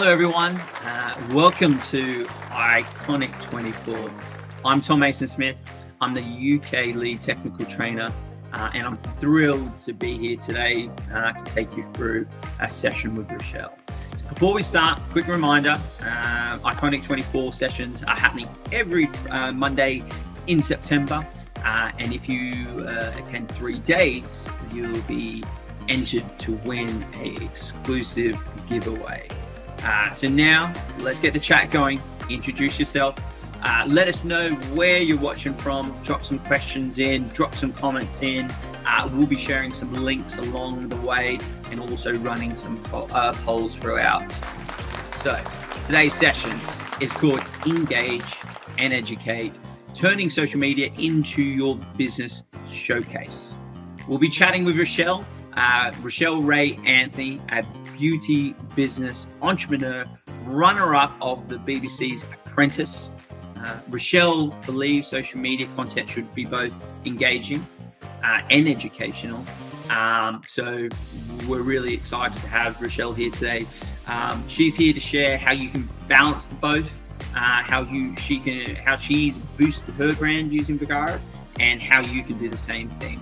Hello, everyone. Welcome to Iconic 24. I'm Tom Mason-Smith. I'm the UK lead technical trainer, and I'm thrilled to be here today to take you through a session with Rochelle. So before we start, quick reminder, Iconic 24 sessions are happening every Monday in September. And if you attend 3 days, you'll be entered to win an exclusive giveaway. So now let's get the chat going. Introduce yourself. Let us know where you're watching from. Drop some questions in, drop some comments in. We'll be sharing some links along the way and also running some polls throughout. So today's session is called Engage and Educate, turning social media into your business showcase. We'll be chatting with Rochelle Ray Anthony, a beauty business entrepreneur, runner-up of the BBC's Apprentice. Rochelle believes social media content should be both engaging and educational. So we're really excited to have Rochelle here today. She's here to share how you can balance both, how she's boosted her brand using Vagaro, and how you can do the same thing.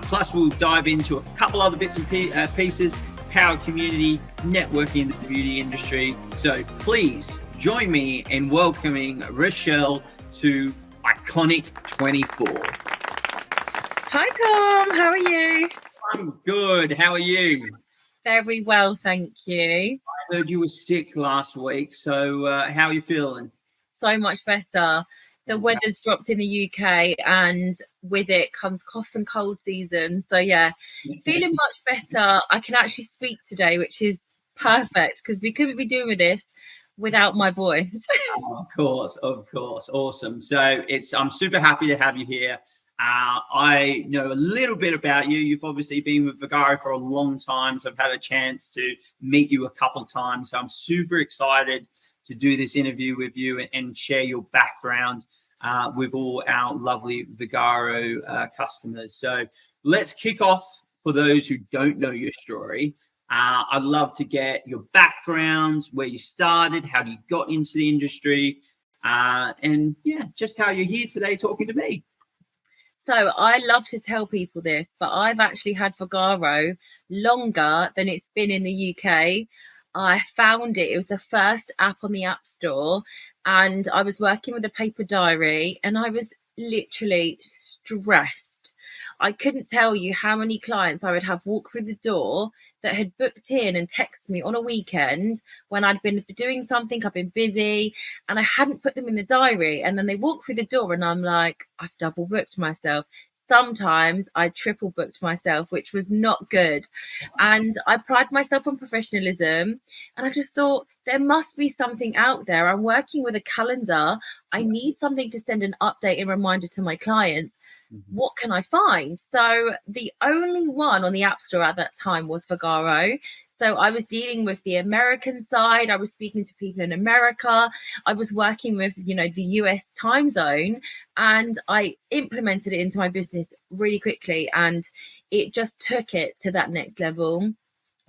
Plus, we'll dive into a couple other bits and pieces, power community, networking in the beauty industry. So please join me in welcoming Rochelle to Iconic 24. Hi, Tom. How are you? I'm good. How are you? Very well, thank you. I heard you were sick last week. So how are you feeling? So much better. The weather's dropped in the UK, and with it comes cough and cold season. So yeah, feeling much better. I can actually speak today, which is perfect because we couldn't be doing this without my voice. Of course. Awesome. So I'm super happy to have you here. I know a little bit about you. You've obviously been with Vagaro for a long time, so I've had a chance to meet you a couple of times. So I'm super excited to do this interview with you and share your background with all our lovely Vagaro customers. So let's kick off. For those who don't know your story, I'd love to get your backgrounds, where you started, how you got into the industry, and yeah, just how you're here today talking to me. So I love to tell people this, but I've actually had Vagaro longer than it's been in the UK. I found it. It was the first app on the App Store, and I was working with a paper diary, and I was literally stressed. I couldn't tell you how many clients I would have walk through the door that had booked in and texted me on a weekend when I'd been doing something, I've been busy, and I hadn't put them in the diary. And then they walk through the door, and I'm like, I've double booked myself. Sometimes I triple booked myself, which was not good. And I pride myself on professionalism. And I just thought there must be something out there. I'm working with a calendar. I need something to send an update and reminder to my clients. What can I find? So the only one on the App Store at that time was Vagaro. So I was dealing with the American side. I was speaking to people in America. I was working with, the US time zone, and I implemented it into my business really quickly, and it just took it to that next level.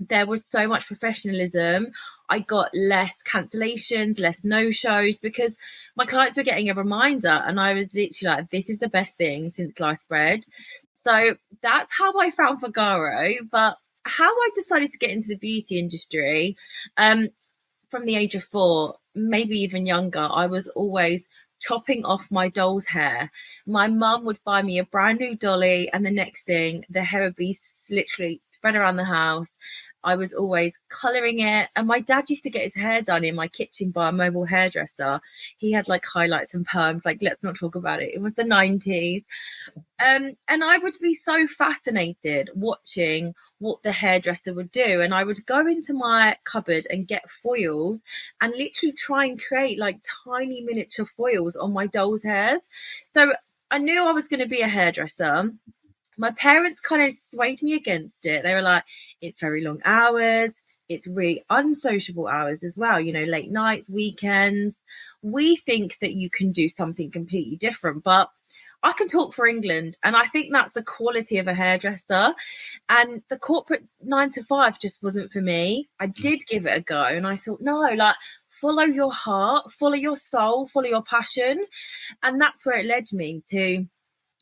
There was so much professionalism. I got less cancellations, less no-shows, because my clients were getting a reminder, and I was literally like, this is the best thing since sliced bread. So that's how I found Vagaro. But how I decided to get into the beauty industry, from the age of 4, maybe even younger, I was always chopping off my doll's hair. My mum would buy me a brand new dolly, and the next thing, the hair would be literally spread around the house. I was always colouring it, and my dad used to get his hair done in my kitchen by a mobile hairdresser. He had like highlights and perms, like, let's not talk about it. It was the 90s. And I would be so fascinated watching what the hairdresser would do. And I would go into my cupboard and get foils and literally try and create like tiny miniature foils on my doll's hairs. So I knew I was going to be a hairdresser. My parents kind of swayed me against it. They were like, it's very long hours. It's really unsociable hours as well, late nights, weekends. We think that you can do something completely different, but I can talk for England, and I think that's the quality of a hairdresser. And the corporate 9 to 5 just wasn't for me. I did give it a go, and I thought, no, like, follow your heart, follow your soul, follow your passion. And that's where it led me to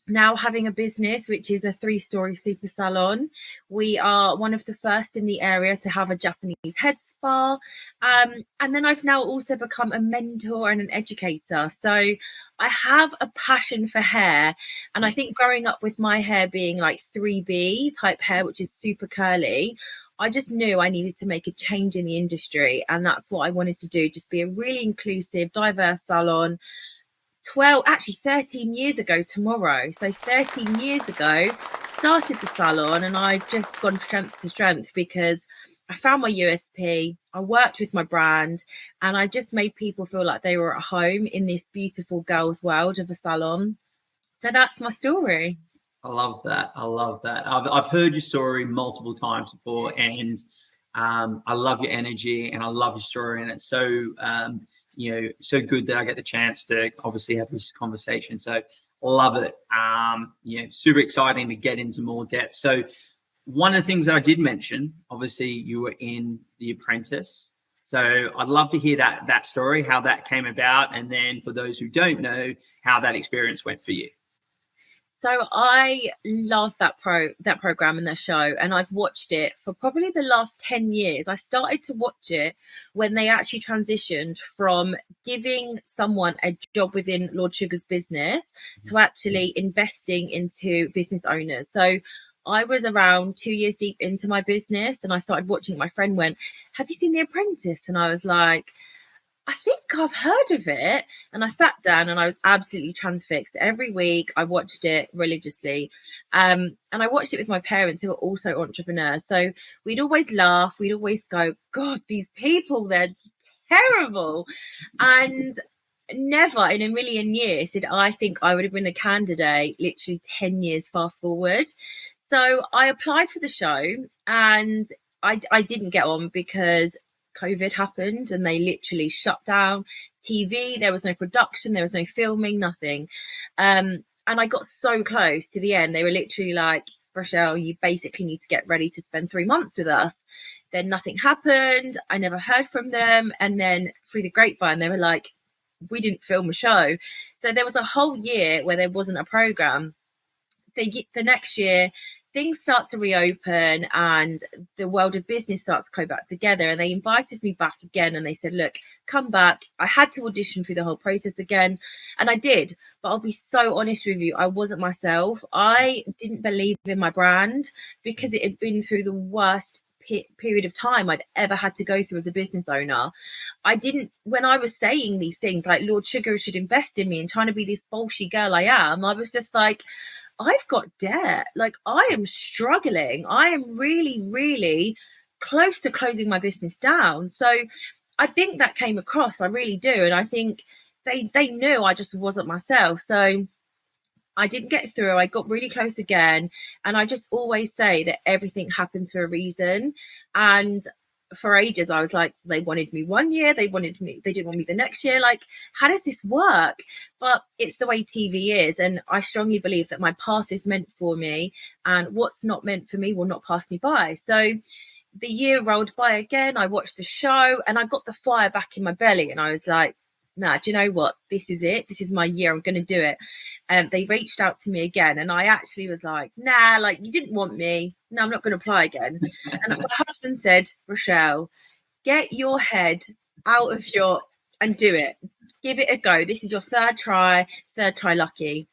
now having a business, which is a 3-story super salon. We are one of the first in the area to have a Japanese head spa. And then I've now also become a mentor and an educator. So I have a passion for hair. And I think growing up with my hair being like 3B type hair, which is super curly, I just knew I needed to make a change in the industry. And that's what I wanted to do, just be a really inclusive, diverse salon. 13 years ago tomorrow. So 13 years ago, started the salon, and I've just gone strength to strength because I found my USP, I worked with my brand, and I just made people feel like they were at home in this beautiful girl's world of a salon. So that's my story. I love that. I love that. I've heard your story multiple times before, and I love your energy and I love your story. And it's so, so good that I get the chance to obviously have this conversation. So love it. Super exciting to get into more depth. So one of the things that I did mention, obviously you were in The Apprentice. So I'd love to hear that story, how that came about. And then for those who don't know, how that experience went for you. So I love that program and their show, and I've watched it for probably the last 10 years. I started to watch it when they actually transitioned from giving someone a job within Lord Sugar's business to actually investing into business owners. So I was around 2 years deep into my business, and I started watching. My friend went, "Have you seen The Apprentice?" And I was like, I think I've heard of it. And I sat down and I was absolutely transfixed. Every week I watched it religiously. And I watched it with my parents, who are also entrepreneurs. So we'd always laugh. We'd always go, God, these people, they're terrible. And never in a million years did I think I would have been a candidate literally 10 years fast forward. So I applied for the show, and I didn't get on because COVID happened and they literally shut down TV. There was no production, there was no filming, nothing. And I got so close to the end. They were literally like, Rochelle, you basically need to get ready to spend 3 months with us. Then nothing happened. I never heard from them. And then through the grapevine, they were like, we didn't film a show. So there was a whole year where there wasn't a program. The next year, things start to reopen and the world of business starts to go back together. And they invited me back again, and they said, look, come back. I had to audition through the whole process again, and I did. But I'll be so honest with you, I wasn't myself. I didn't believe in my brand because it had been through the worst period of time I'd ever had to go through as a business owner. When I was saying these things like Lord Sugar should invest in me and trying to be this bolshy girl I am, I was just like, I've got debt. Like, I am struggling. I am really, really close to closing my business down. So I think that came across. I really do. And I think they knew I just wasn't myself. So I didn't get through. I got really close again. And I just always say that everything happens for a reason. And for ages, I was like, they wanted me 1 year, they didn't want me the next year. Like, how does this work? But it's the way TV is. And I strongly believe that my path is meant for me, and what's not meant for me will not pass me by. So the year rolled by again. I watched the show and I got the fire back in my belly. And I was like, nah, do you know what? This is it. This is my year. I'm going to do it. And they reached out to me again. And I actually was like, nah, like, you didn't want me. No, I'm not going to apply again. And my husband said, Rochelle, get your head out of and do it. Give it a go. This is your third try lucky.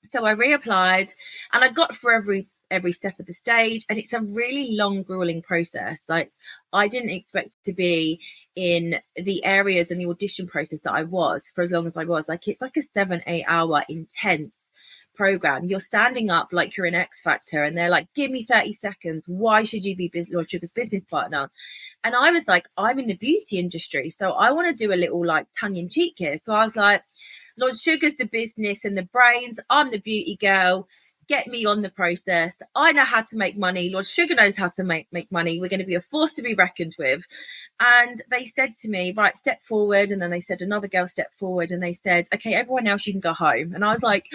So I reapplied, and I got through every step of the stage, and it's a really long, grueling process. Like, I didn't expect to be in the areas and the audition process that I was for as long as I was. Like, it's like a 7-8 hour intense program. You're standing up like you're in X Factor, and they're like, give me 30 seconds. Why should you be Lord Sugar's business partner? And I was like, I'm in the beauty industry, so I want to do a little like tongue in cheek here. So I was like, Lord Sugar's the business and the brains. I'm the beauty girl. get me on the process. I know how to make money. Lord Sugar knows how to make money. We're going to be a force to be reckoned with. And they said to me, right, step forward. And then they said, another girl step forward. And they said, okay, everyone else, you can go home. And I was like,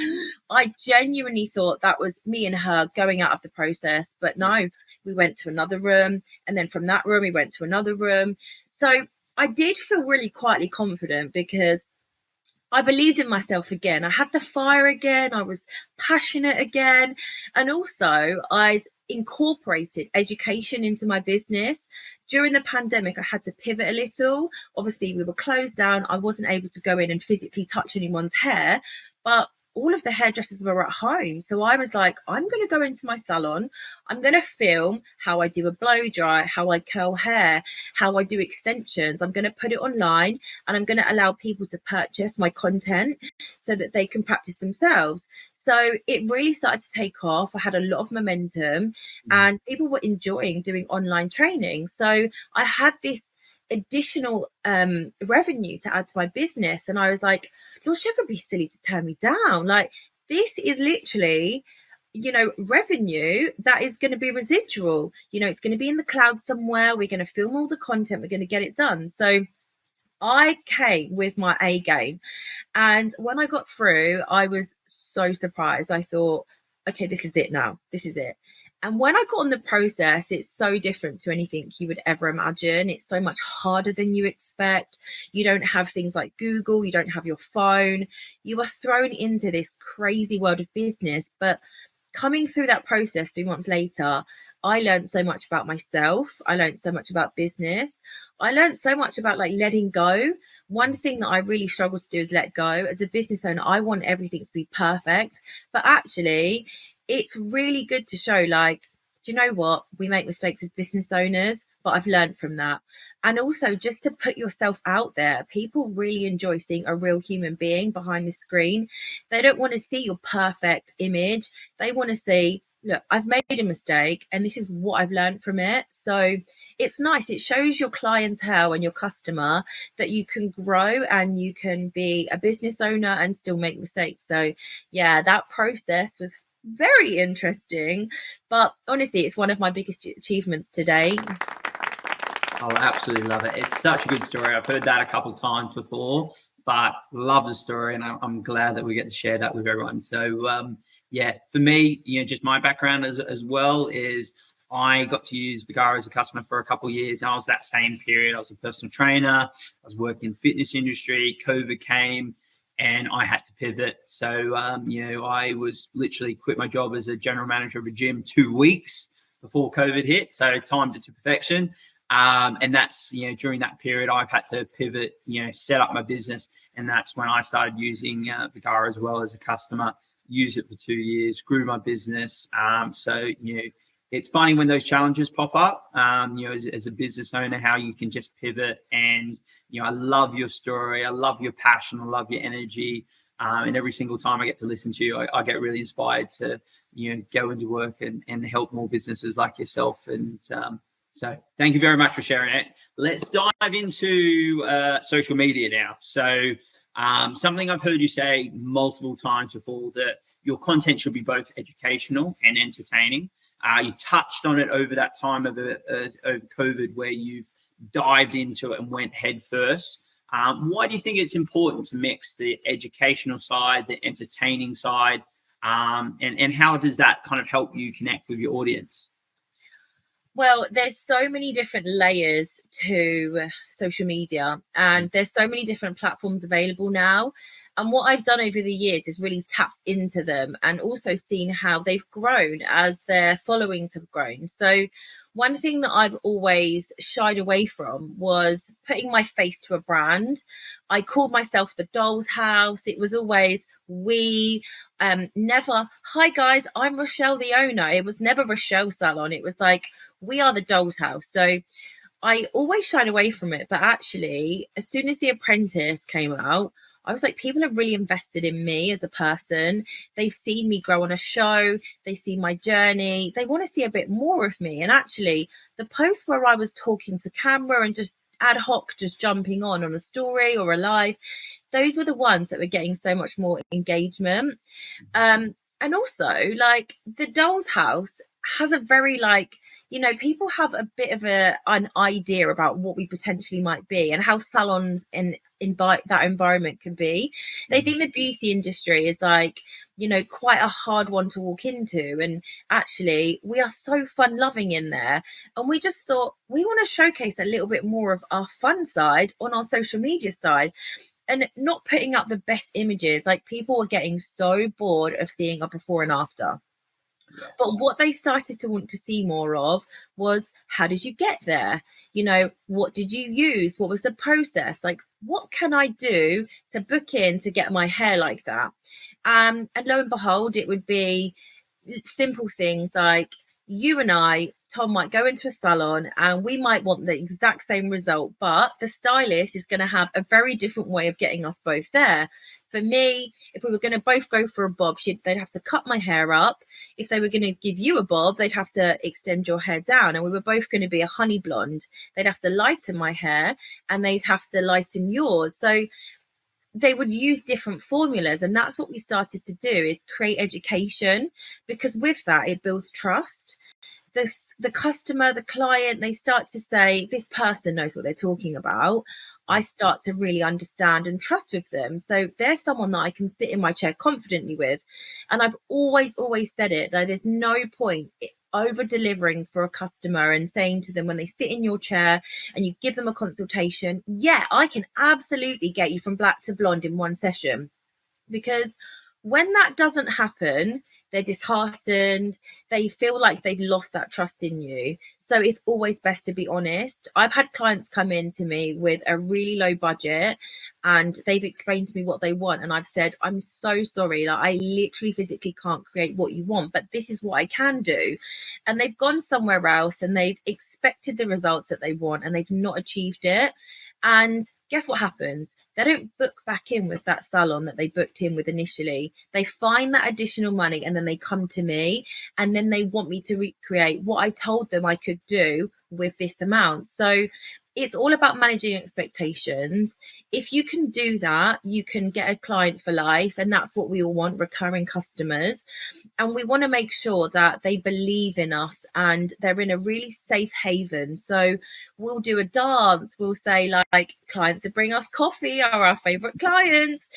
I genuinely thought that was me and her going out of the process. But no, we went to another room. And then from that room, we went to another room. So I did feel really quietly confident because I believed in myself again. I had the fire again. I was passionate again. And also, I'd incorporated education into my business. During the pandemic, I had to pivot a little. Obviously, we were closed down. I wasn't able to go in and physically touch anyone's hair, but all of the hairdressers were at home. So I was like, I'm going to go into my salon. I'm going to film how I do a blow dry, how I curl hair, how I do extensions. I'm going to put it online and I'm going to allow people to purchase my content so that they can practice themselves. So it really started to take off. I had a lot of momentum and people were enjoying doing online training. So I had this additional revenue to add to my business. And I was like, Lord, you could be silly to turn me down. Like, this is literally, revenue that is going to be residual. It's going to be in the cloud somewhere. We're going to film all the content. We're going to get it done. So I came with my A game. And when I got through, I was so surprised. I thought, okay, this is it now. This is it. And when I got on the process, it's so different to anything you would ever imagine. It's so much harder than you expect. You don't have things like Google. You don't have your phone. You are thrown into this crazy world of business. But coming through that process 3 months later, I learned so much about myself. I learned so much about business. I learned so much about letting go. One thing that I really struggle to do is let go. As a business owner, I want everything to be perfect. But actually, it's really good to show do you know what? We make mistakes as business owners, but I've learned from that. And also just to put yourself out there. People really enjoy seeing a real human being behind the screen. They don't want to see your perfect image. They want to see, look, I've made a mistake and this is what I've learned from it. So it's nice. It shows your clientele and your customer that you can grow and you can be a business owner and still make mistakes. So yeah, that process was very interesting, but honestly, it's one of my biggest achievements today. I absolutely love it. It's such a good story. I've heard that a couple of times before, but love the story, and I'm glad that we get to share that with everyone. So yeah, for me, just my background as well is I got to use Vagaro as a customer for a couple of years. And I was that same period. I was a personal trainer. I was working in the fitness industry. COVID came and I had to pivot. So, I was literally quit my job as a general manager of a gym 2 weeks before COVID hit. So timed it to perfection. And that's, during that period, I've had to pivot, set up my business. And that's when I started using Vagaro as well as a customer, use it for 2 years, grew my business. So, it's funny when those challenges pop up, as a business owner, how you can just pivot. And, I love your story. I love your passion. I love your energy. And every single time I get to listen to you, I get really inspired to, go into work and help more businesses like yourself. And so thank you very much for sharing it. Let's dive into social media now. So something I've heard you say multiple times before, that your content should be both educational and entertaining. You touched on it over that time of over COVID, where you've dived into it and went head first. Why do you think it's important to mix the educational side, the entertaining side, and how does that kind of help you connect with your audience? Well, there's so many different layers to social media, and there's so many different platforms available now. And what I've done over the years is really tapped into them and also seen how they've grown as their followings have grown. So one thing that I've always shied away from was putting my face to a brand. I called myself the Doll's House. It was always never, hi guys, I'm Rochelle, the owner. It was never Rochelle Salon. It was like, we are the Doll's House. So I always shied away from it. But actually, as soon as The Apprentice came out, I was like, people are really invested in me as a person. They've seen me grow on a show. They see my journey. They want to see a bit more of me. And actually, the post where I was talking to camera and just ad hoc, just jumping on a story or a live, those were the ones that were getting so much more engagement. And And also, like, the doll's house has a very, like, people have a bit of an idea about what we potentially might be and how salons and invite that environment can be. They think the beauty industry is like, quite a hard one to walk into, and actually we are so fun loving in there. And we just thought we want to showcase a little bit more of our fun side on our social media side, and not putting up the best images. Like, people were getting so bored of seeing a before and after. But what they started to want to see more of was, how did you get there? What did you use? What was the process? Like, what can I do to book in to get my hair like that? And lo and behold, it would be simple things like, you and I, Tom, might go into a salon and we might want the exact same result, but the stylist is going to have a very different way of getting us both there. For me, if we were going to both go for a bob, they'd have to cut my hair up. If they were going to give you a bob, they'd have to extend your hair down. And we were both going to be a honey blonde. They'd have to lighten my hair and they'd have to lighten yours. So they would use different formulas, and that's what we started to do, is create education, because with that it builds trust. The customer, the client, they start to say, this person knows what they're talking about. I start to really understand and trust with them, so they're someone that I can sit in my chair confidently with. And I've always said it, like, there's no point over delivering for a customer and saying to them when they sit in your chair and you give them a consultation, yeah, I can absolutely get you from black to blonde in one session. Because when that doesn't happen, they're disheartened, they feel like they've lost that trust in you. So it's always best to be honest. I've had clients come in to me with a really low budget and they've explained to me what they want, and I've said, I'm so sorry, like, I literally physically can't create what you want, but this is what I can do. And they've gone somewhere else and they've expected the results that they want and they've not achieved it. And guess what happens? They don't book back in with that salon that they booked in with initially. They find that additional money and then they come to me, and then they want me to recreate what I told them I could do with this amount. So it's all about managing expectations. If you can do that, you can get a client for life, and that's what we all want, recurring customers. And we want to make sure that they believe in us and they're in a really safe haven. So we'll do a dance, we'll say, like, clients that bring us coffee are our favorite clients.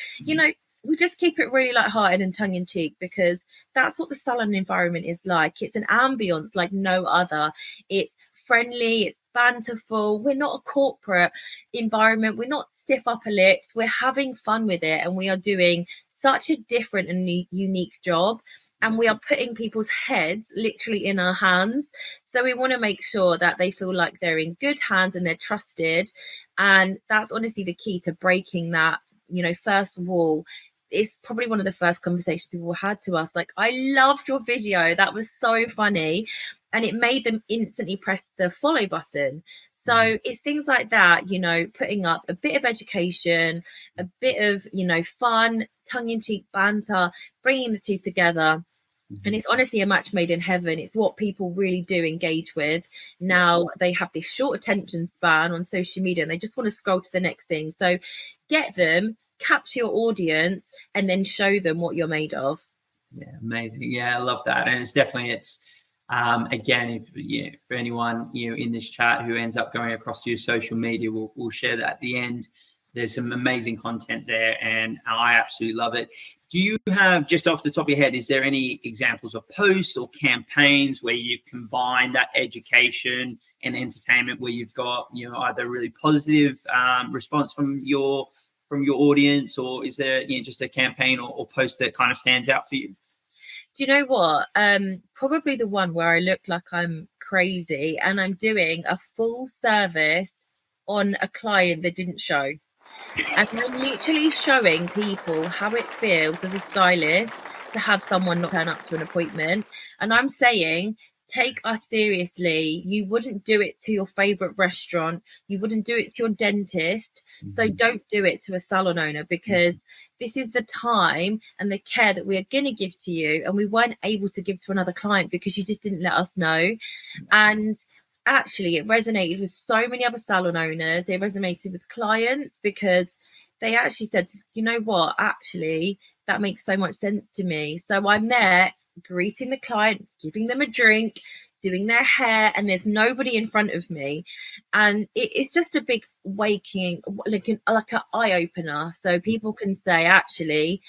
We just keep it really lighthearted and tongue-in-cheek, because that's what the salon environment is like. It's an ambience like no other. It's friendly, it's banterful. We're not a corporate environment, we're not stiff upper lips, we're having fun with it, and we are doing such a different and unique job. And we are putting people's heads literally in our hands. So we want to make sure that they feel like they're in good hands and they're trusted. And that's honestly the key to breaking that, first wall. It's probably one of the first conversations people had to us. Like, I loved your video. That was so funny. And it made them instantly press the follow button. So it's things like that, putting up a bit of education, a bit of, fun, tongue-in-cheek banter, bringing the two together. And it's honestly a match made in heaven. It's what people really do engage with. Now they have this short attention span on social media and they just want to scroll to the next thing. So get them, capture your audience, and then show them what you're made of. Yeah, amazing. Yeah, I love that. And it's again, if for anyone in this chat who ends up going across to your social media, we'll share that at the end. There's some amazing content there, and I absolutely love it. Do you have, just off the top of your head, is there any examples of posts or campaigns where you've combined that education and entertainment, where you've got either really positive response from your audience, or is there just a campaign or post that kind of stands out for you? Do you know what? Probably the one where I look like I'm crazy and I'm doing a full service on a client that didn't show. And I'm literally showing people how it feels as a stylist to have someone not turn up to an appointment. And I'm saying, take us seriously. You wouldn't do it to your favorite restaurant. You wouldn't do it to your dentist. So don't do it to a salon owner, because this is the time and the care that we are going to give to you. And we weren't able to give to another client because you just didn't let us know. And actually, it resonated with so many other salon owners. It resonated with clients because they actually said, you know what, actually, that makes so much sense to me. So I'm there greeting the client, giving them a drink, doing their hair, and there's nobody in front of me. And it's just a big waking, like an eye opener. So people can say, actually,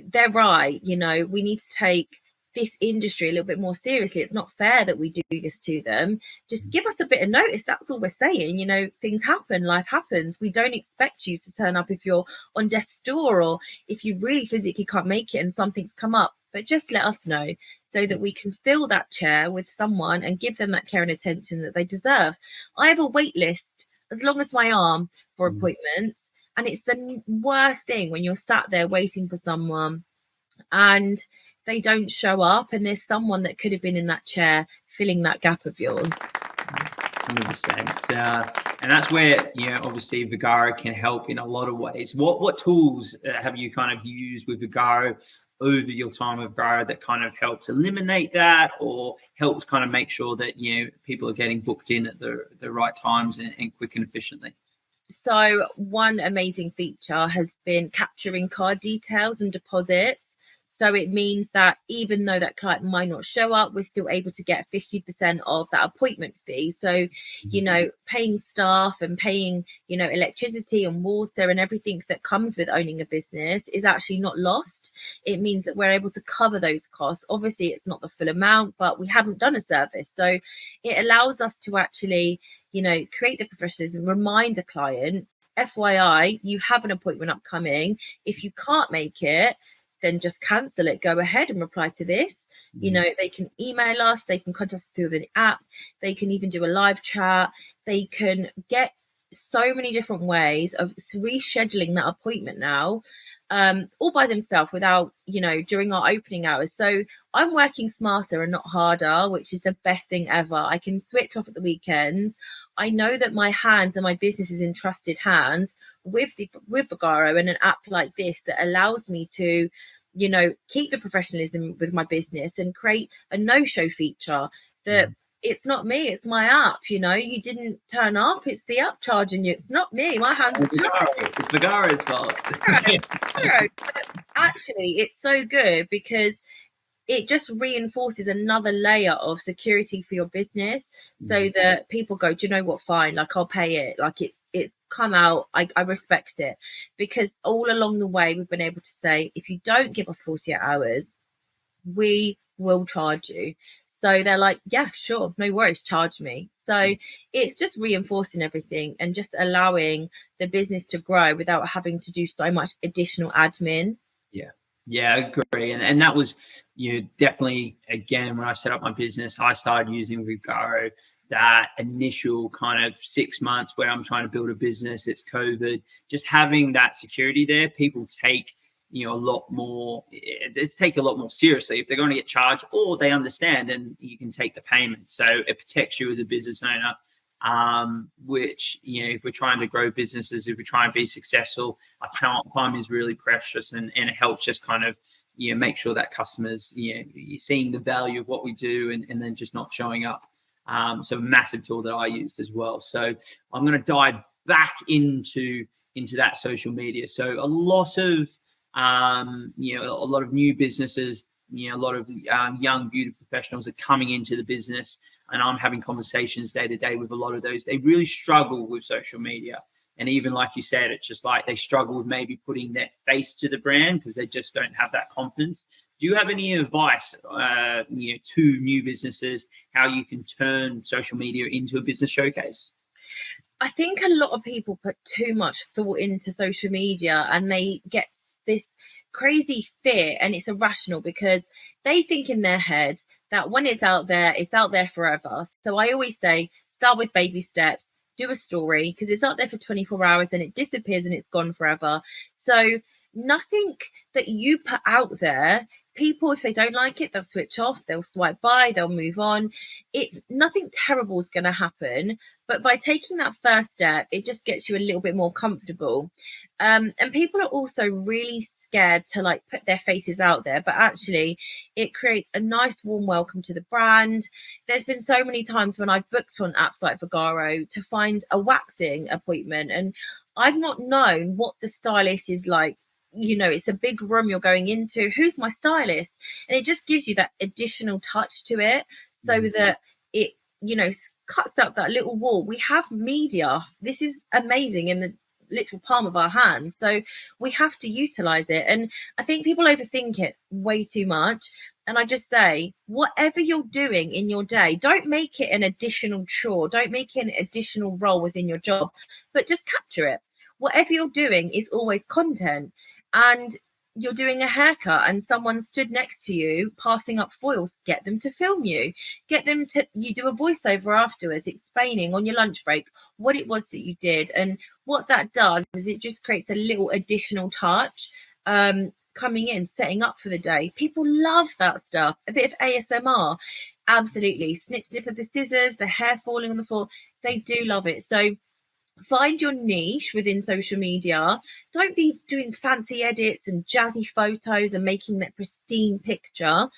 they're right. We need to take this industry a little bit more seriously. It's not fair that we do this to them. Just give us a bit of notice. That's all we're saying. Things happen, life happens. We don't expect you to turn up if you're on death's door, or if you really physically can't make it and something's come up. But just let us know so that we can fill that chair with someone and give them that care and attention that they deserve. I have a wait list as long as my arm for appointments. And it's the worst thing when you're sat there waiting for someone and they don't show up, and there's someone that could have been in that chair filling that gap of yours. 100%. And that's where, obviously Vagaro can help in a lot of ways. What tools have you kind of used with Vagaro over your time with Vagaro that kind of helps eliminate that, or helps kind of make sure that, people are getting booked in at the right times and quick and efficiently? So one amazing feature has been capturing card details and deposits. So it means that even though that client might not show up, we're still able to get 50% of that appointment fee. So, paying staff and paying, electricity and water and everything that comes with owning a business is actually not lost. It means that we're able to cover those costs. Obviously, it's not the full amount, but we haven't done a service. So it allows us to actually, create the professionalism, remind a client, FYI, you have an appointment upcoming. If you can't make it, then just cancel it. Go ahead and reply to this. They can email us, they can contact us through the app, they can even do a live chat, they can get so many different ways of rescheduling that appointment now, all by themselves without, during our opening hours. So I'm working smarter and not harder, which is the best thing ever. I can switch off at the weekends. I know that my hands and my business is in trusted hands with Vagaro and an app like this that allows me to, keep the professionalism with my business and create a no-show feature that it's not me, it's my app. You didn't turn up, it's the app charging you. It's not me, my hands are It's Vagaro's fault. But actually, it's so good because it just reinforces another layer of security for your business, so that people go, do you know what, fine, like I'll pay it, like it's come out, I respect it. Because all along the way we've been able to say, if you don't give us 48 hours, we will charge you. So they're like, yeah, sure, no worries, charge me. So it's just reinforcing everything and just allowing the business to grow without having to do so much additional admin. Yeah, I agree. And that was, definitely, again, when I set up my business, I started using Vagaro. That initial kind of 6 months where I'm trying to build a business, it's COVID, just having that security there, people take, a lot more, it's take a lot more seriously if they're going to get charged, or they understand and you can take the payment. So it protects you as a business owner. Which, if we're trying to grow businesses, if we're trying to be successful, our time is really precious, and it helps just kind of, make sure that customers, you're seeing the value of what we do and then just not showing up. So a massive tool that I use as well. So I'm going to dive back into that social media. So a lot of, a lot of new businesses, a lot of young beauty professionals are coming into the business, and I'm having conversations day to day with a lot of those. They really struggle with social media. And even like you said, it's just like they struggle with maybe putting their face to the brand because they just don't have that confidence. Do you have any advice, to new businesses, how you can turn social media into a business showcase? I think a lot of people put too much thought into social media and they get this crazy fear, and it's irrational because they think in their head that when it's out there forever. So I always say, start with baby steps, do a story, because it's out there for 24 hours and it disappears and it's gone forever. So nothing that you put out there, people, if they don't like it, they'll switch off, they'll swipe by, they'll move on. It's nothing terrible is going to happen, but by taking that first step, it just gets you a little bit more comfortable. And people are also really scared to like put their faces out there, but actually it creates a nice warm welcome to the brand. There's been so many times when I've booked on apps like Vagaro to find a waxing appointment, and I've not known what the stylist is like it's a big room you're going into. Who's my stylist? And it just gives you that additional touch to it, so that it, cuts up that little wall. We have media. This is amazing in the literal palm of our hand. So we have to utilize it. And I think people overthink it way too much. And I just say, whatever you're doing in your day, don't make it an additional chore. Don't make it an additional role within your job, but just capture it. Whatever you're doing is always content. And you're doing a haircut and someone stood next to you passing up foils, get them to film you. You do a voiceover afterwards explaining on your lunch break what it was that you did. And what that does is it just creates a little additional touch. Coming in, setting up for the day. People love that stuff. A bit of ASMR, absolutely. Snip of the scissors, the hair falling on the floor. They do love it. So find your niche within social media. Don't be doing fancy edits and jazzy photos and making that pristine picture.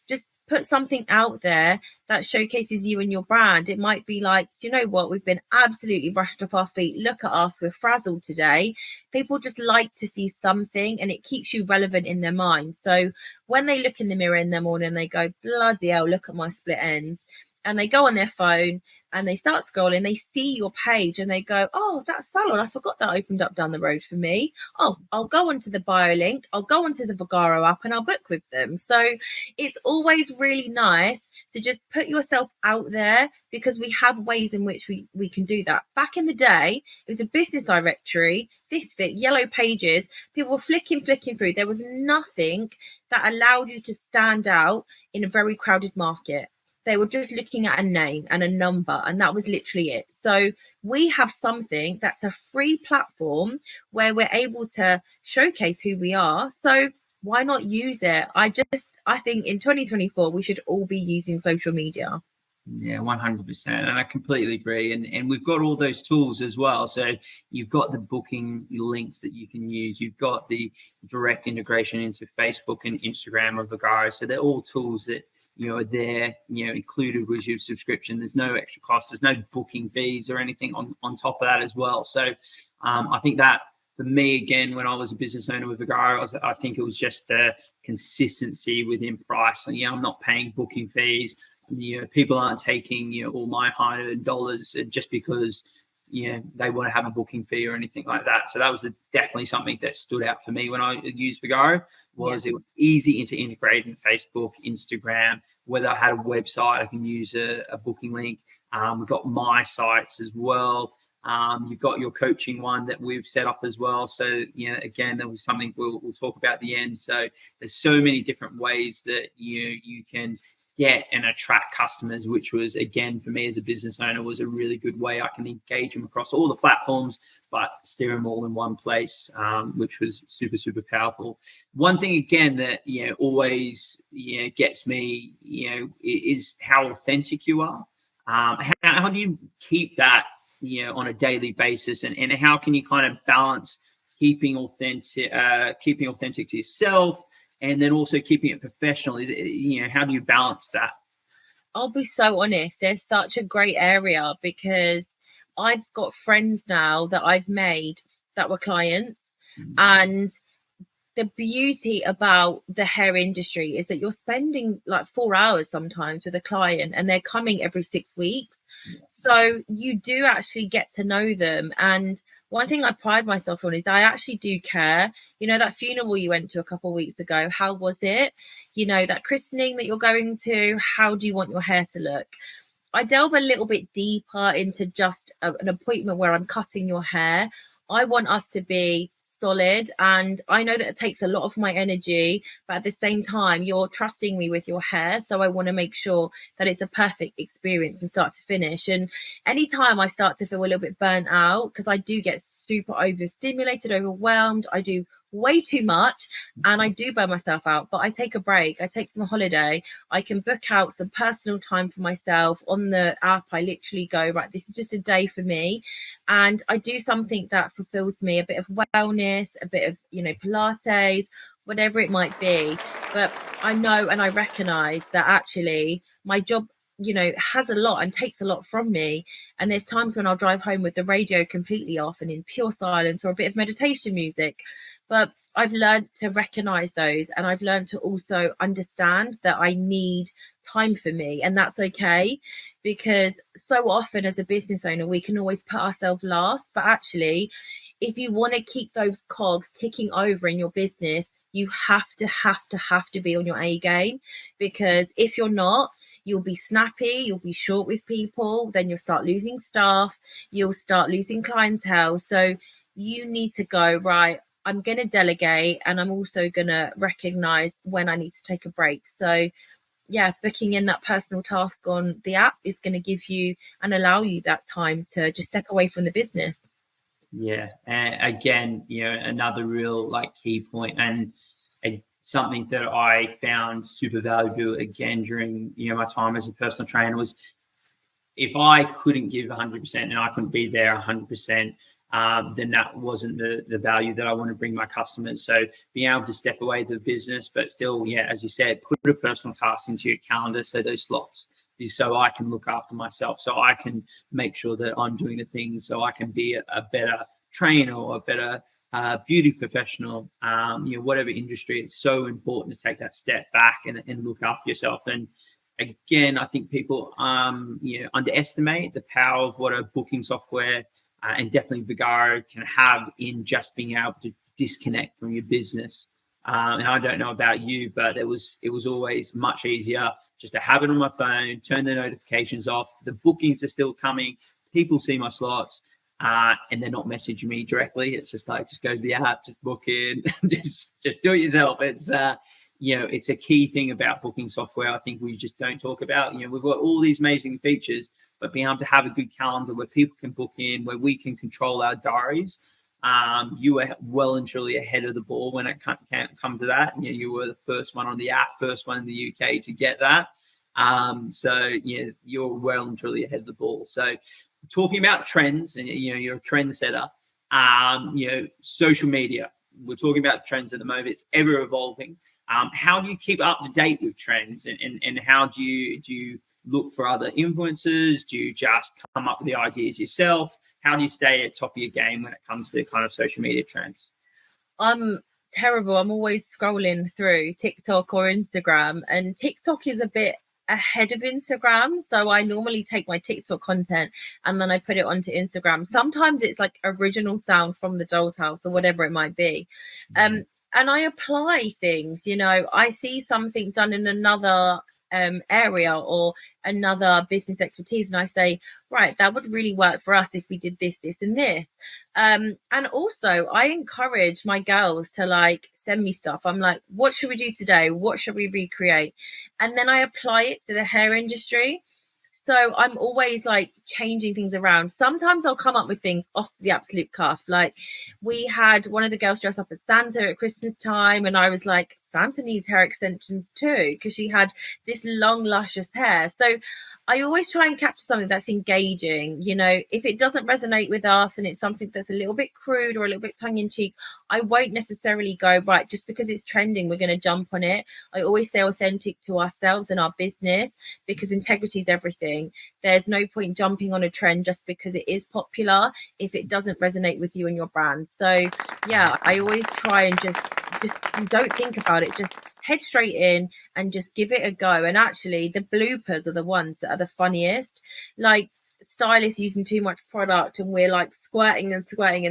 Just put something out there that showcases you and your brand. It might be like, do you know what? We've been absolutely rushed off our feet. Look at us. We're frazzled today. People just like to see something, and it keeps you relevant in their mind. So when they look in the mirror in the morning, they go, bloody hell, look at my split ends. And they go on their phone and they start scrolling, they see your page and they go, oh, that salon, I forgot that opened up down the road for me. Oh, I'll go onto the bio link, I'll go onto the Vagaro app and I'll book with them. So it's always really nice to just put yourself out there, because we have ways in which we can do that. Back in the day, it was a business directory, this thick, yellow pages, people were flicking through. There was nothing that allowed you to stand out in a very crowded market. They were just looking at a name and a number, and that was literally it. So we have something that's a free platform where we're able to showcase who we are. So why not use it? I think in 2024, we should all be using social media. Yeah, 100%. And I completely agree. And we've got all those tools as well. So you've got the booking links that you can use. You've got the direct integration into Facebook and Instagram or Vagaro. So they're all tools that, are there, included with your subscription. There's no extra cost. There's no booking fees or anything on top of that as well. So I think that for me, again, when I was a business owner with Vagaro, I think it was just the consistency within price. And, I'm not paying booking fees. People aren't taking, all my hard-earned dollars just because, they want to have a booking fee or anything like that. So that was definitely something that stood out for me when I used Vagaro. It was easy to integrate in Facebook, Instagram. Whether I had a website, I can use a booking link. We've got my sites as well. You've got your coaching one that we've set up as well. So, again, that was something we'll talk about at the end. So there's so many different ways that you can get and attract customers, which was, again, for me as a business owner, was a really good way. I can engage them across all the platforms, but steer them all in one place, which was super, super powerful. One thing, again, that, always, gets me, is how authentic you are. How do you keep that, on a daily basis, and how can you kind of balance keeping authentic to yourself, and then also keeping it professional? Is it, how do you balance that? I'll be so honest, there's such a great area, because I've got friends now that I've made that were clients. And the beauty about the hair industry is that you're spending like 4 hours sometimes with a client, and they're coming every 6 weeks. So you do actually get to know them. And one thing I pride myself on is I actually do care. That funeral you went to a couple of weeks ago, how was it? That christening that you're going to, how do you want your hair to look? I delve a little bit deeper into just an appointment where I'm cutting your hair. I want us to be solid, and I know that it takes a lot of my energy, but at the same time, you're trusting me with your hair. So I want to make sure that it's a perfect experience from start to finish. And anytime I start to feel a little bit burnt out, because I do get super overstimulated, overwhelmed, I do way too much and I do burn myself out, but I take a break, I take some holiday, I can book out some personal time for myself on the app. I literally go, right, this is just a day for me, and I do something that fulfills me, a bit of wellness, a bit of Pilates, whatever it might be. But I know and I recognize that actually my job has a lot and takes a lot from me. And there's times when I'll drive home with the radio completely off and in pure silence, or a bit of meditation music. But I've learned to recognize those, and I've learned to also understand that I need time for me, and that's okay, because so often as a business owner we can always put ourselves last, but actually if you want to keep those cogs ticking over in your business, you have to be on your A game, because if you're not, you'll be snappy, you'll be short with people, then you'll start losing staff, you'll start losing clientele. So you need to go, right, I'm going to delegate, and I'm also going to recognize when I need to take a break. So yeah, booking in that personal task on the app is going to give you and allow you that time to just step away from the business. Yeah, and again, another real like key point, and something that I found super valuable again during my time as a personal trainer was, if I couldn't give 100% and I couldn't be there 100%, then that wasn't the value that I want to bring my customers. So being able to step away the business, but still, yeah, as you said, put a personal task into your calendar, so those slots, so I can look after myself, so I can make sure that I'm doing the things, so I can be a better trainer or a better beauty professional, whatever industry. It's so important to take that step back and look after yourself. And again, I think people underestimate the power of what a booking software and definitely Vagaro can have in just being able to disconnect from your business. And I don't know about you, but it was always much easier just to have it on my phone, turn the notifications off. The bookings are still coming. People see my slots, and they're not messaging me directly. It's just like, just go to the app, just book in, just do it yourself. It's it's a key thing about booking software. I think we just don't talk about. We've got all these amazing features, but being able to have a good calendar where people can book in, where we can control our diaries. You are well and truly ahead of the ball when it can't come to that. You were the first one on the app, first one in the UK to get that. So you're well and truly ahead of the ball. So talking about trends, and you're a trend setter. Social media. We're talking about trends at the moment. It's ever evolving. How do you keep up to date with trends, and how do you look for other influencers? Do you just come up with the ideas yourself? How do you stay at top of your game when it comes to kind of social media trends? I'm terrible. I'm always scrolling through TikTok or Instagram, and TikTok is a bit ahead of Instagram. So I normally take my TikTok content and then I put it onto Instagram. Sometimes it's like original sound from the doll's house or whatever it might be. And I apply things, I see something done in another area or another business expertise, and I say, right, that would really work for us if we did this, this, and this. And also I encourage my girls to like send me stuff. I'm like, what should we do today? What should we recreate? And then I apply it to the hair industry. So I'm always like changing things around. Sometimes I'll come up with things off the absolute cuff. Like we had one of the girls dress up as Santa at Christmas time, and I was like, Santa needs hair extensions too, because she had this long, luscious hair. So I always try and capture something that's engaging. If it doesn't resonate with us and it's something that's a little bit crude or a little bit tongue in cheek, I won't necessarily go, right, just because it's trending, we're going to jump on it. I always stay authentic to ourselves and our business, because integrity is everything. There's no point jumping on a trend just because it is popular if it doesn't resonate with you and your brand. So yeah, I always try and just don't think about it, just head straight in and just give it a go. And actually the bloopers are the ones that are the funniest, like stylists using too much product and we're like squirting and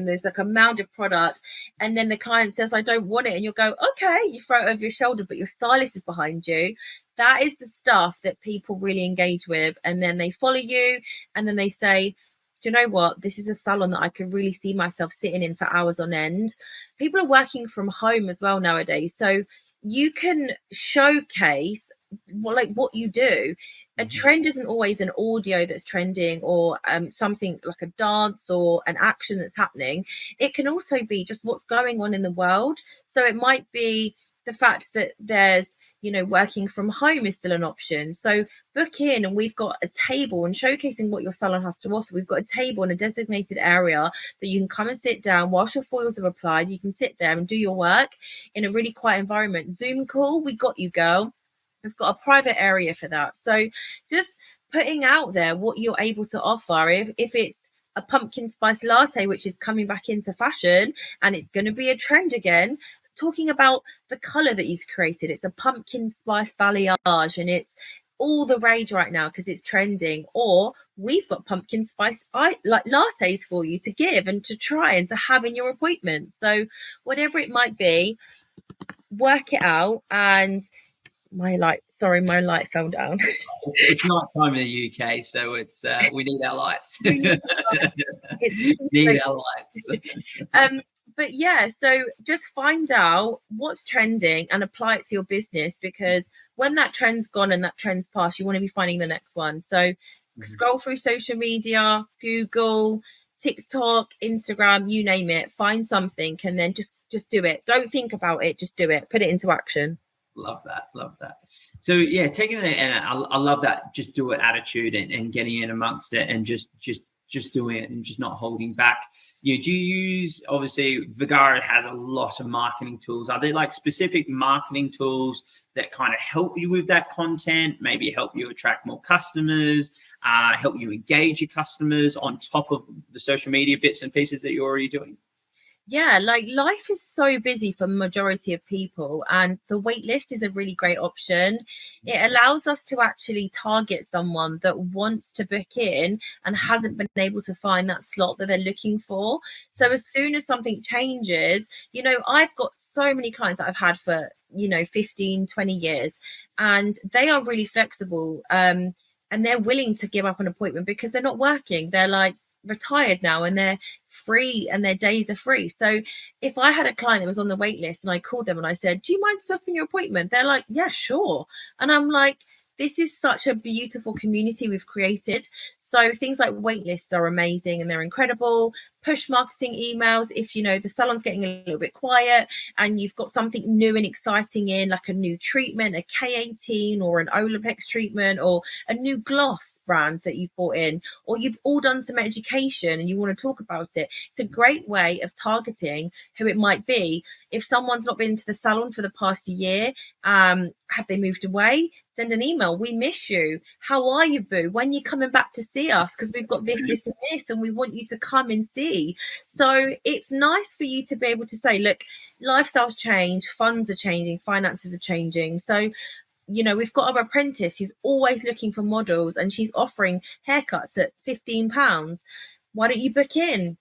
there's like a amount of product, and then the client says, I don't want it, and you'll go, okay, you throw it over your shoulder, but your stylist is behind you. That is the stuff that people really engage with, and then they follow you, and then they say, do you know what? This is a salon that I could really see myself sitting in for hours on end. People are working from home as well nowadays, so you can showcase what you do. A trend isn't always an audio that's trending, or something like a dance or an action that's happening. It can also be just what's going on in the world. So it might be the fact that there's working from home is still an option. So book in, and we've got a table, and showcasing what your salon has to offer. We've got a table in a designated area that you can come and sit down whilst your foils are applied. You can sit there and do your work in a really quiet environment. Zoom call, we got you, girl. We've got a private area for that. So just putting out there what you're able to offer. If it's a pumpkin spice latte, which is coming back into fashion and it's going to be a trend again, talking about the color that you've created. It's a pumpkin spice balayage and it's all the rage right now because it's trending. Or we've got pumpkin spice like lattes for you to give and to try and to have in your appointment. So whatever it might be, work it out. And my light fell down. It's night time in the UK, so it's we need our lights. It's Need our lights. But yeah, so just find out what's trending and apply it to your business, because when that trend's gone and that trend's past, you want to be finding the next one. So scroll through social media, Google, TikTok, Instagram, you name it, find something and then just do it. Don't think about it, just do it. Put it into action. Love that. So yeah, taking it, and I love that just do it attitude and getting in amongst it and just doing it and just not holding back. Do you use, obviously Vagaro has a lot of marketing tools. Are there like specific marketing tools that kind of help you with that content, maybe help you attract more customers, help you engage your customers on top of the social media bits and pieces that you're already doing? Yeah, like life is so busy for majority of people, and the wait list is a really great option. It allows us to actually target someone that wants to book in and hasn't been able to find that slot that they're looking for. So as soon as something changes, I've got so many clients that I've had for 15, 20 years, and they are really flexible, and they're willing to give up an appointment because they're not working. They're like retired now and they're free and their days are free. So if I had a client that was on the wait list and I called them and I said, do you mind swapping your appointment? They're like, yeah, sure. And I'm like, this is such a beautiful community we've created. So things like wait lists are amazing and they're incredible. Push marketing emails, if the salon's getting a little bit quiet and you've got something new and exciting in, like a new treatment, a K18 or an Olapex treatment, or a new gloss brand that you've bought in, or you've all done some education and you want to talk about it. It's a great way of targeting who it might be. If someone's not been to the salon for the past year, have they moved away? Send an email. We miss you. How are you, boo? When you coming back to see us? Because we've got this, this, and this, and we want you to come and see. So it's nice for you to be able to say, look, lifestyles change, funds are changing, finances are changing. So we've got our apprentice who's always looking for models and she's offering haircuts at £15. Why don't you book in?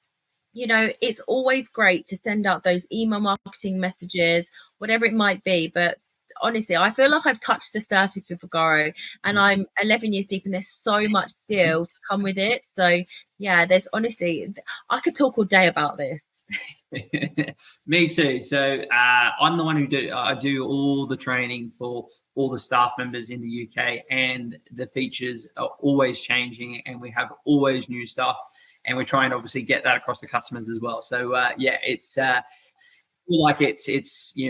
It's always great to send out those email marketing messages, whatever it might be. But honestly, I feel like I've touched the surface with Vagaro and I'm 11 years deep and there's so much still to come with it. So yeah, I could talk all day about this. Me too. So I'm the one who do all the training for all the staff members in the UK, and the features are always changing and we have always new stuff, and we're trying to obviously get that across the customers as well. So it's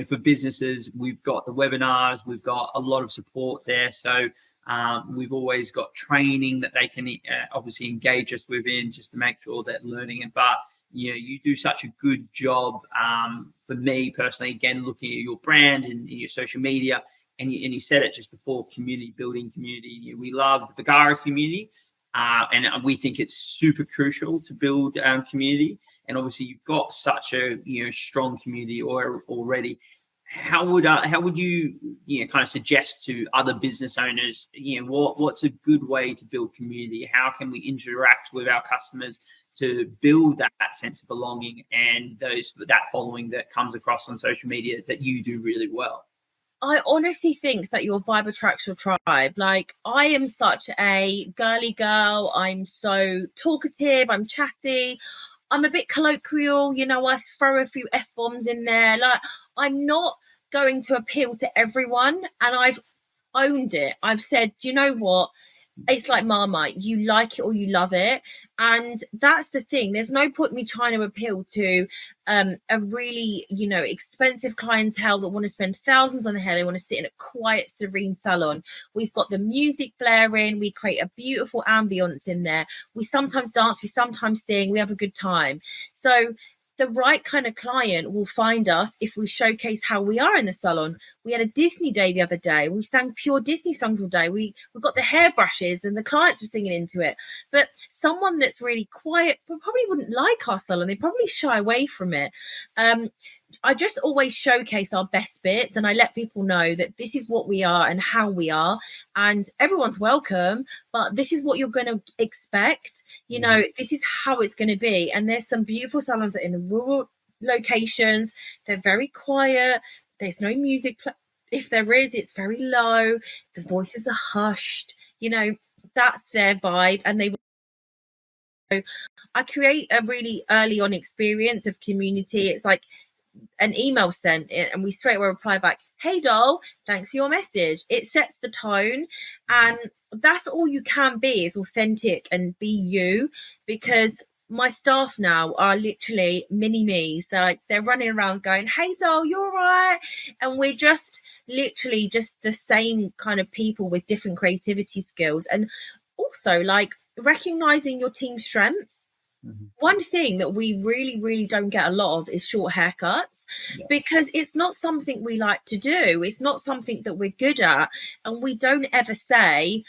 for businesses, we've got the webinars, we've got a lot of support there. So we've always got training that they can obviously engage us within, just to make sure they're learning. But you do such a good job, for me personally, again, looking at your brand and your social media, and you said it just before, community building. We love the Vagaro community. And we think it's super crucial to build community. And obviously, you've got such a strong community already. How would you kind of suggest to other business owners what's a good way to build community? How can we interact with our customers to build that sense of belonging and that following that comes across on social media that you do really well? I honestly think that your vibe attracts your tribe. Like, I am such a girly girl. I'm so talkative. I'm chatty. I'm a bit colloquial. I throw a few F-bombs in there. Like, I'm not going to appeal to everyone. And I've owned it. I've said, you know what? It's like Marmite. You like it or you love it. And that's the thing. There's no point me trying to appeal to a really, expensive clientele that want to spend thousands on the hair. They want to sit in a quiet, serene salon. We've got the music blaring. We create a beautiful ambience in there. We sometimes dance. We sometimes sing. We have a good time. So the right kind of client will find us if we showcase how we are in the salon. We had a Disney day the other day. We sang pure Disney songs all day. We got the hairbrushes and the clients were singing into it. But someone that's really quiet probably wouldn't like our salon. They probably shy away from it. I just always showcase our best bits, and I let people know that this is what we are and how we are, and everyone's welcome, but this is what you're going to expect. You know, this is how it's going to be. And there's some beautiful salons that are in rural locations. They're very quiet. There's no music. If there is, it's very low. The voices are hushed. You know, that's their vibe. And I create a really early on experience of community. It's like an email sent and we straight away reply back, hey doll, thanks for your message. It sets the tone, and that's all you can be, is authentic and be you, because my staff now are literally mini me's. They're running around going, hey doll, you're right. And we're just literally just the same kind of people with different creativity skills, and also like recognizing your team's strengths. One thing that we really, really don't get a lot of is short haircuts, because it's not something we like to do. It's not something that we're good at. And we don't ever say,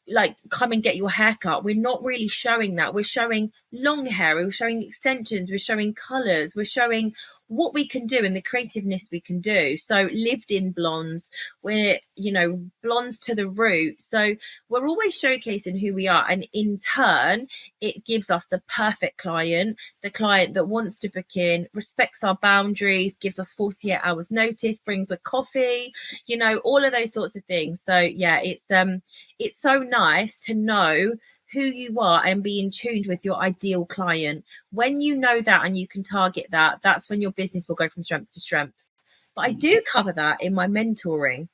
like, come and get your haircut. We're not really showing that. We're showing long hair, we're showing extensions, we're showing colors, we're showing what we can do and the creativeness we can do. So lived in blondes, we're, you know, blondes to the root. So we're always showcasing who we are, and in turn it gives us the perfect client, the client that wants to book in, respects our boundaries, gives us 48 hours notice, brings a coffee, you know, all of those sorts of things. So yeah, it's so nice to know who you are and be in tune with your ideal client. When you know that and you can target that, that's when your business will go from strength to strength. But I do cover that in my mentoring.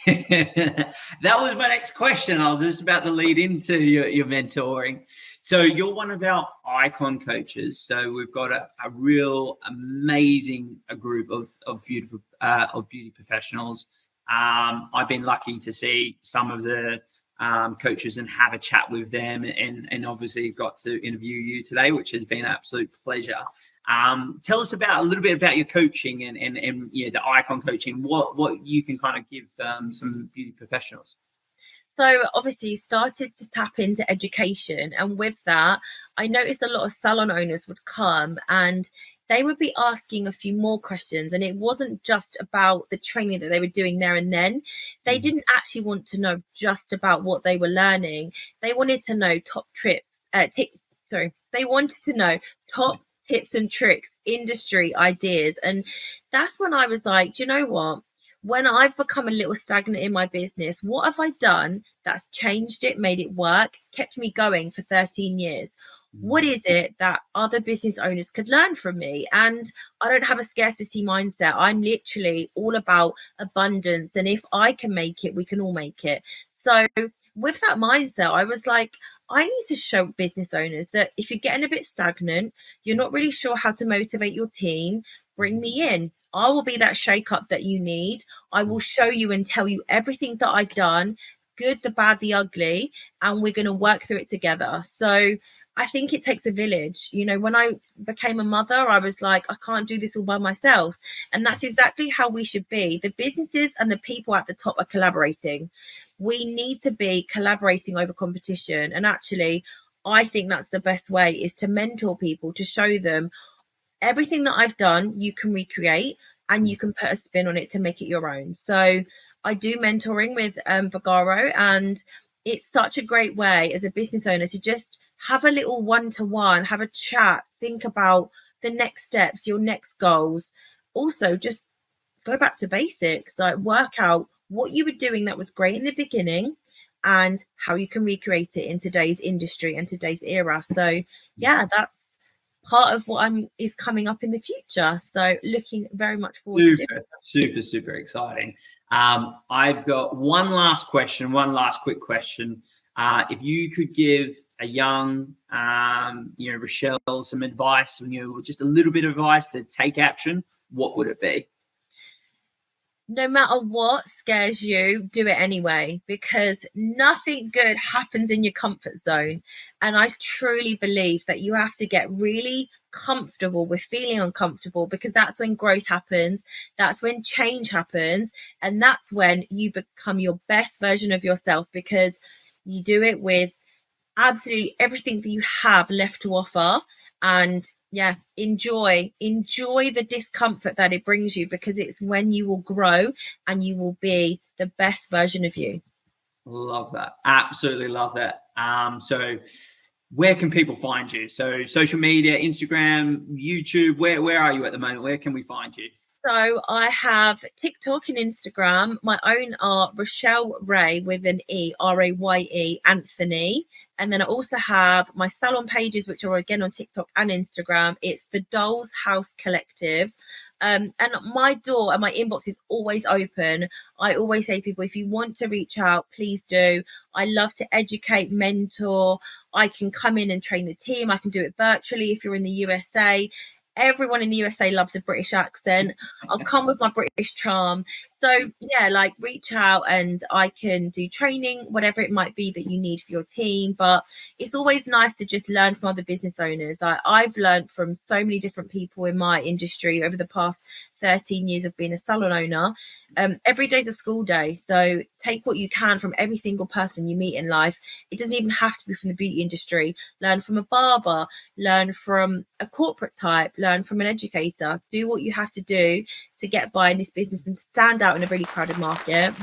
That was my next question. I was just about to lead into your mentoring. So you're one of our icon coaches. So we've got a real amazing group of beautiful beauty professionals. I've been lucky to see some of the coaches and have a chat with them, and obviously got to interview you today, which has been an absolute pleasure. Tell us a little bit about your coaching and the icon coaching, what you can kind of give some beauty professionals. So obviously started to tap into education, and with that I noticed a lot of salon owners would come and they would be asking a few more questions, and it wasn't just about the training that they were doing there and then. They didn't actually want to know just about what they were learning. They wanted to know they wanted to know top tips and tricks, industry ideas. And that's when I was like, do you know what? When I've become a little stagnant in my business, what have I done that's changed it, made it work, kept me going for 13 years? What is it that other business owners could learn from me? And I don't have a scarcity mindset. I'm literally all about abundance. And if I can make it, we can all make it. So with that mindset, I was like, I need to show business owners that if you're getting a bit stagnant, you're not really sure how to motivate your team, bring me in. I will be that shake up that you need. I will show you and tell you everything that I've done, good, the bad, the ugly, and we're going to work through it together. So I think it takes a village. You know, when I became a mother, I was like, I can't do this all by myself. And that's exactly how we should be. The businesses and the people at the top are collaborating. We need to be collaborating over competition. And actually, I think that's the best way, is to mentor people, to show them everything that I've done, you can recreate and you can put a spin on it to make it your own. So I do mentoring with Vagaro, and it's such a great way as a business owner to just have a little one-to-one, have a chat, think about the next steps, your next goals. Also, just go back to basics, like work out what you were doing that was great in the beginning and how you can recreate it in today's industry and today's era. So yeah, that's part of what is coming up in the future. So looking very much forward to it. Super exciting. I've got one last quick question. If you could give a young, Rochelle some advice, just a little bit of advice to take action, what would it be? No matter what scares you, do it anyway, because nothing good happens in your comfort zone. And I truly believe that you have to get really comfortable with feeling uncomfortable, because that's when growth happens. That's when change happens. And that's when you become your best version of yourself, because you do it with absolutely everything that you have left to offer. And yeah, enjoy the discomfort that it brings you, because it's when you will grow and you will be the best version of you. Love that. Absolutely love that. So where can people find you? So social media, Instagram, YouTube, where are you at the moment? Where can we find you? So I have TikTok and Instagram. My own are Rochelle Ray with an E, Raye, Anthony. And then I also have my salon pages, which are again on TikTok and Instagram. It's the Dolls House Collective. And my door and my inbox is always open. I always say to people, if you want to reach out, please do. I love to educate, mentor. I can come in and train the team. I can do it virtually if you're in the USA. Everyone in the USA loves a British accent. I'll come with my British charm. So yeah, like reach out and I can do training, whatever it might be that you need for your team. But it's always nice to just learn from other business owners. I've learned from so many different people in my industry over the past 13 years of being a salon owner. Every day's a school day. So take what you can from every single person you meet in life. It doesn't even have to be from the beauty industry. Learn from a barber, learn from a corporate type, learn from an educator. Do what you have to do to get by in this business and stand out in a really crowded market.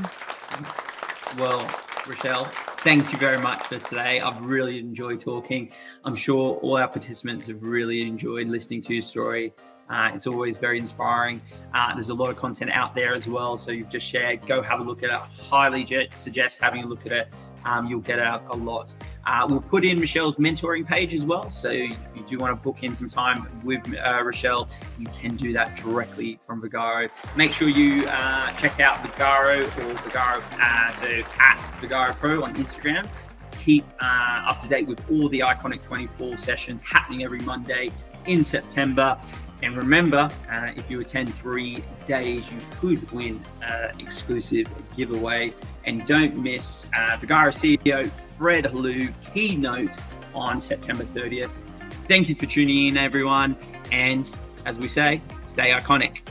Well, Rochelle, thank you very much for today. I've really enjoyed talking. I'm sure all our participants have really enjoyed listening to your story. It's always very inspiring. There's a lot of content out there as well. So you've just shared, go have a look at it. Highly suggest having a look at it. You'll get out a lot. We'll put in Rochelle's mentoring page as well. So if you do want to book in some time with Rochelle, you can do that directly from Vagaro. Make sure you check out Vagaro or Vagaro, so at Vagaro Pro on Instagram. Keep up to date with all the Iconic 24 sessions happening every Monday in September. And remember, if you attend 3 days, you could win an exclusive giveaway. And don't miss Vagaro CEO Fred Halou keynote on September 30th. Thank you for tuning in, everyone. And as we say, stay iconic.